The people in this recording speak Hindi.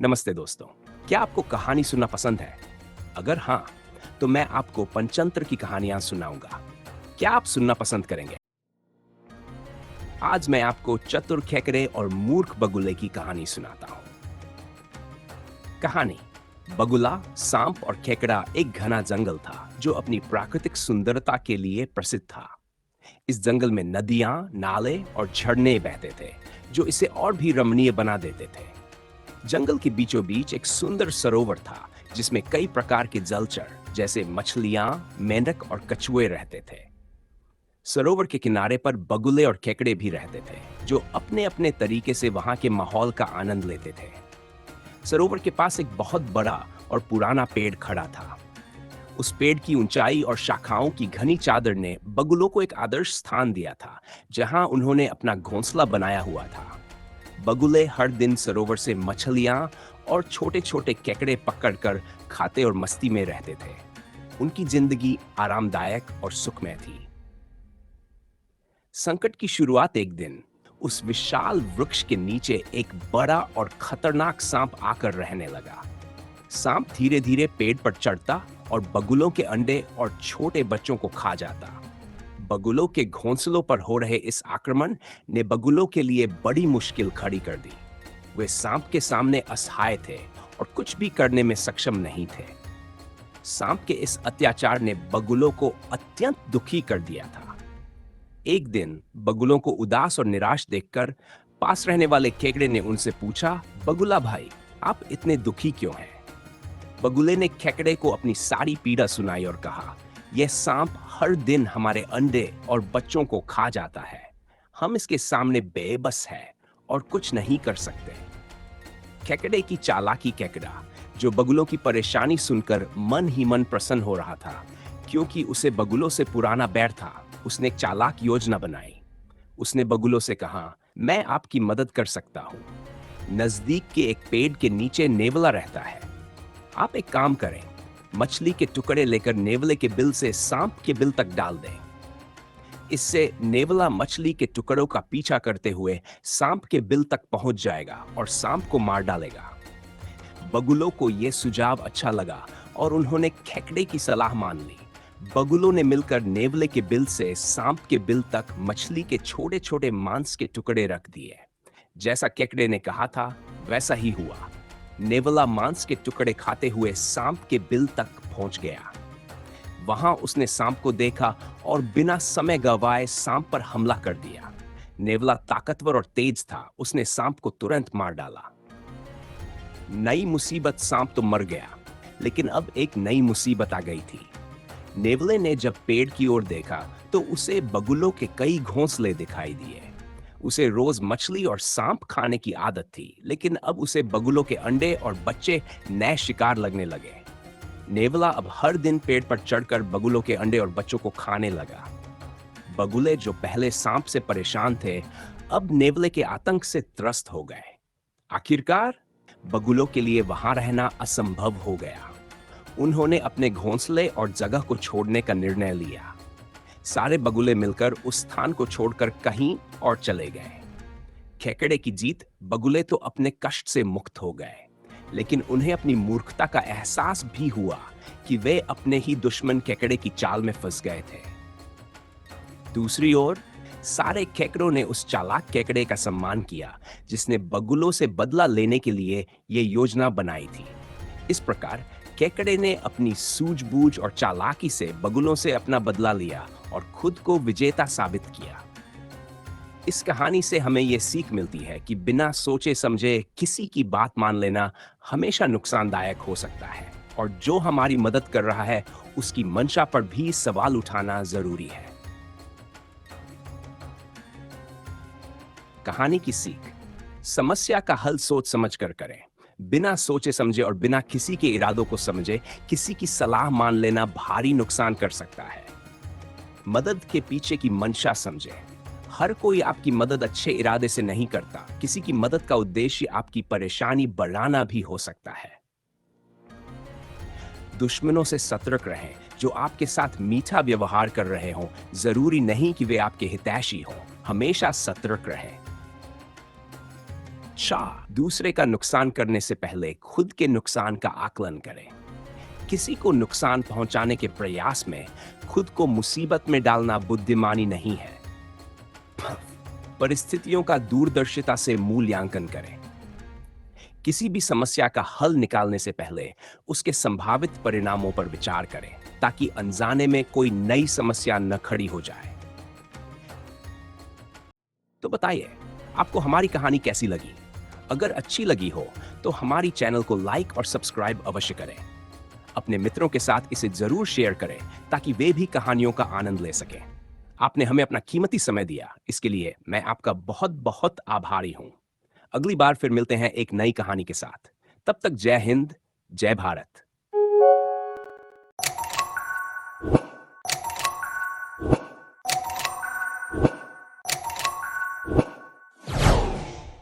नमस्ते दोस्तों। क्या आपको कहानी सुनना पसंद है? अगर हाँ, तो मैं आपको पंचतंत्र की कहानियां सुनाऊंगा। क्या आप सुनना पसंद करेंगे? आज मैं आपको चतुर खेकड़े और मूर्ख बगुले की कहानी सुनाता हूँ। कहानी। बगुला, सांप और खेकड़ा एक घना जंगल था जो अपनी प्राकृतिक सुंदरता के लिए प्रसिद्ध था। इस जंगल में नदियां, नाले और झरने बहते थे, जो इसे और भी रमणीय बना देते थे। जंगल के बीचों बीच एक सुंदर सरोवर था, जिसमें कई प्रकार के जलचर जैसे मछलियां, मेंढक और कछुए रहते थे। सरोवर के किनारे पर बगुले और केकड़े भी रहते थे, जो अपने अपने तरीके से वहां के माहौल का आनंद लेते थे। सरोवर के पास एक बहुत बड़ा और पुराना पेड़ खड़ा था। उस पेड़ की ऊंचाई और शाखाओं की घनी चादर ने बगुलों को एक आदर्श स्थान दिया था, जहां उन्होंने अपना घोंसला बनाया हुआ था। बगुले हर दिन सरोवर से मछलियां और छोटे छोटे केकड़े पकड़कर खाते और मस्ती में रहते थे। उनकी जिंदगी आरामदायक और सुखमय थी। संकट की शुरुआत एक दिन उस विशाल वृक्ष के नीचे एक बड़ा और खतरनाक सांप आकर रहने लगा। सांप धीरे धीरे पेड़ पर चढ़ता और बगुलों के अंडे और छोटे बच्चों को खा जाता। बगुलों के घोंसलों पर हो रहे इस आक्रमण ने बगुलों के लिए बड़ी मुश्किल खड़ी कर दी। वे सांप के सामने असहाय थे और कुछ भी करने में सक्षम नहीं थे। सांप के इस अत्याचार ने बगुलों को अत्यंत दुखी कर दिया था। एक दिन बगुलों को उदास और निराश देखकर पास रहने वाले केकड़े ने उनसे पूछा, बगुला भाई, आप इतने दुखी क्यों हैं? बगुले ने केकड़े को अपनी सारी पीड़ा सुनाई और कहा, यह सांप हर दिन हमारे अंडे और बच्चों को खा जाता है। हम इसके सामने बेबस है और कुछ नहीं कर सकते। केकड़े की चालाकी केकड़ा, जो बगुलों की परेशानी सुनकर मन ही मन प्रसन्न हो रहा था, क्योंकि उसे बगुलों से पुराना बैर था, उसने एक चालाक योजना बनाई। उसने बगुलों से कहा, मैं आपकी मदद कर सकता हूँ। नजदीक के एक पेड़ के नीचे नेवला रहता है। आप एक काम करें, मछली के टुकड़े लेकर नेवले के बिल से सांप के बिल तक डाल दें। इससे नेवला मछली के टुकड़ों का पीछा करते हुए सांप के बिल तक पहुंच जाएगा और सांप को मार डालेगा। बगुलों को यह सुझाव अच्छा लगा और उन्होंने खेकड़े की सलाह मान ली। बगुलों ने मिलकर नेवले के बिल से सांप के बिल तक मछली के छोटे छोटे मांस के टुकड़े रख दिए। जैसा केकड़े ने कहा था, वैसा ही हुआ। नेवला मांस के टुकड़े खाते हुए सांप के बिल तक पहुंच गया। वहां उसने सांप को देखा और बिना समय गंवाए सांप पर हमला कर दिया। नेवला ताकतवर और तेज था, उसने सांप को तुरंत मार डाला। नई मुसीबत, सांप तो मर गया, लेकिन अब एक नई मुसीबत आ गई थी। नेवले ने जब पेड़ की ओर देखा तो उसे बगुलों के कई घोंसले दिखाई दिए। उसे रोज मछली और सांप खाने की आदत थी, लेकिन अब उसे बगुलों के अंडे और बच्चे नए शिकार लगने लगे। नेवला अब हर दिन पेड़ पर चढ़कर बगुलों के अंडे और बच्चों को खाने लगा। बगुले, जो पहले सांप से परेशान थे, अब नेवले के आतंक से त्रस्त हो गए। आखिरकार बगुलों के लिए वहां रहना असंभव हो गया। उन्होंने अपने घोंसले और जगह को छोड़ने का निर्णय लिया। सारे बगुले मिलकर उस स्थान को छोड़कर कहीं और चले गए। खेकड़े की जीत। बगुले तो अपने कष्ट से मुक्त हो गए, लेकिन उन्हें अपनी मूर्खता का एहसास भी हुआ कि वे अपने ही दुश्मन केकड़े की चाल में फंस गए थे। दूसरी ओर सारे केकड़ों ने उस चालाक केकड़े का सम्मान किया, जिसने बगुलों से बदला लेने के लिए यह योजना बनाई थी। इस प्रकार केकड़े ने अपनी सूझबूझ और चालाकी से बगुलों से अपना बदला लिया और खुद को विजेता साबित किया। इस कहानी से हमें यह सीख मिलती है कि बिना सोचे समझे किसी की बात मान लेना हमेशा नुकसानदायक हो सकता है, और जो हमारी मदद कर रहा है उसकी मंशा पर भी सवाल उठाना जरूरी है। कहानी की सीख। समस्या का हल सोच समझ कर करें। बिना सोचे समझे और बिना किसी के इरादों को समझे किसी की सलाह मान लेना भारी नुकसान कर सकता है। मदद के पीछे की मंशा समझे। हर कोई आपकी मदद अच्छे इरादे से नहीं करता। किसी की मदद का उद्देश्य आपकी परेशानी बढ़ाना भी हो सकता है। दुश्मनों से सतर्क रहें। जो आपके साथ मीठा व्यवहार कर रहे हों, जरूरी नहीं कि वे आपके हितैषी हों। हमेशा सतर्क रहें। अच्छा, दूसरे का नुकसान करने से पहले खुद के नुकसान का आकलन करें। किसी को नुकसान पहुंचाने के प्रयास में खुद को मुसीबत में डालना बुद्धिमानी नहीं है। परिस्थितियों का दूरदर्शिता से मूल्यांकन करें। किसी भी समस्या का हल निकालने से पहले उसके संभावित परिणामों पर विचार करें, ताकि अनजाने में कोई नई समस्या न खड़ी हो जाए। तो बताइए, आपको हमारी कहानी कैसी लगी? अगर अच्छी लगी हो तो हमारी चैनल को लाइक और सब्सक्राइब अवश्य करें। अपने मित्रों के साथ इसे जरूर शेयर करें, ताकि वे भी कहानियों का आनंद ले सकें। आपने हमें अपना कीमती समय दिया, इसके लिए मैं आपका बहुत बहुत आभारी हूं। अगली बार फिर मिलते हैं एक नई कहानी के साथ। तब तक जय हिंद, जय भारत।